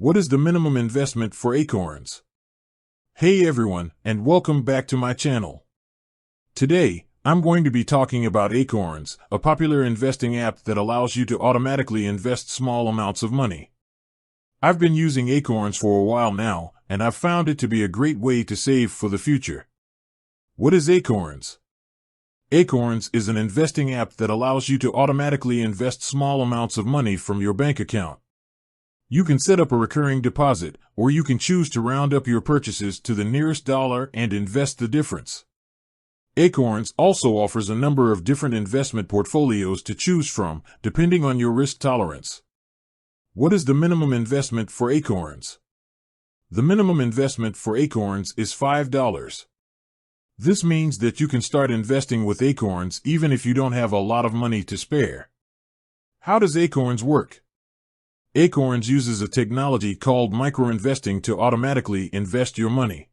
What is the minimum investment for Acorns? Hey everyone, and welcome back to my channel. Today, I'm going to be talking about Acorns, a popular investing app that allows you to automatically invest small amounts of money. I've been using Acorns for a while now, and I've found it to be a great way to save for the future. What is Acorns? Acorns is an investing app that allows you to automatically invest small amounts of money from your bank account. You can set up a recurring deposit, or you can choose to round up your purchases to the nearest dollar and invest the difference. Acorns also offers a number of different investment portfolios to choose from, depending on your risk tolerance. What is the minimum investment for Acorns? The minimum investment for Acorns is $5. This means that you can start investing with Acorns even if you don't have a lot of money to spare. How does Acorns work? Acorns uses a technology called microinvesting to automatically invest your money.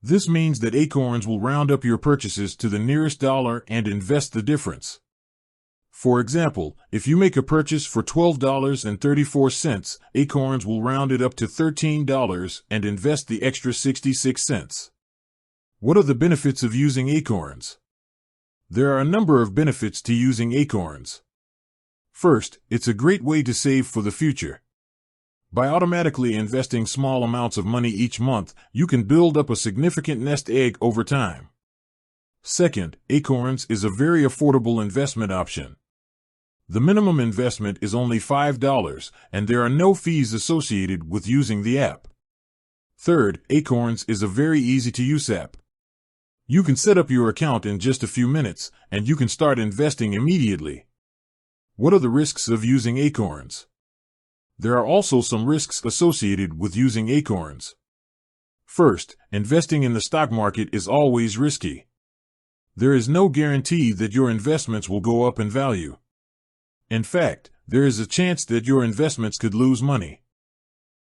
This means that Acorns will round up your purchases to the nearest dollar and invest the difference. For example, if you make a purchase for $12.34, Acorns will round it up to $13 and invest the extra 66 cents. What are the benefits of using Acorns? There are a number of benefits to using Acorns. First, it's a great way to save for the future. By automatically investing small amounts of money each month, you can build up a significant nest egg over time. Second, Acorns is a very affordable investment option. The minimum investment is only $5, and there are no fees associated with using the app. Third, Acorns is a very easy-to-use app. You can set up your account in just a few minutes, and you can start investing immediately. What are the risks of using Acorns? There are also some risks associated with using Acorns. First, investing in the stock market is always risky. There is no guarantee that your investments will go up in value. In fact, there is a chance that your investments could lose money.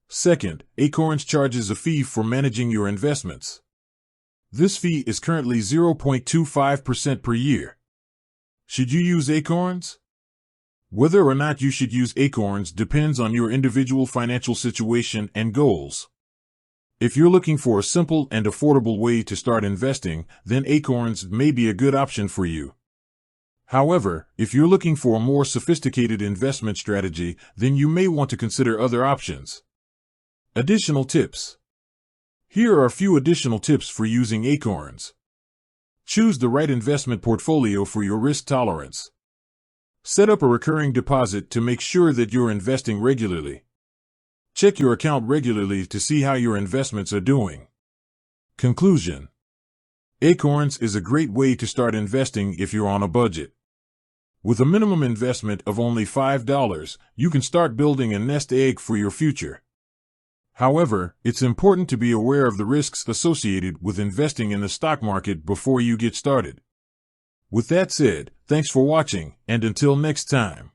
Second, Acorns charges a fee for managing your investments. This fee is currently 0.25% per year. Should you use Acorns? Whether or not you should use Acorns depends on your individual financial situation and goals. If you're looking for a simple and affordable way to start investing, then Acorns may be a good option for you. However, if you're looking for a more sophisticated investment strategy, then you may want to consider other options. Additional tips. Here are a few additional tips for using Acorns. Choose the right investment portfolio for your risk tolerance. Set up a recurring deposit to make sure that you're investing regularly. Check your account regularly to see how your investments are doing. Conclusion. Acorns is a great way to start investing if you're on a budget. With a minimum investment of only $5, you can start building a nest egg for your future. However, it's important to be aware of the risks associated with investing in the stock market before you get started. With that said, thanks for watching, and until next time.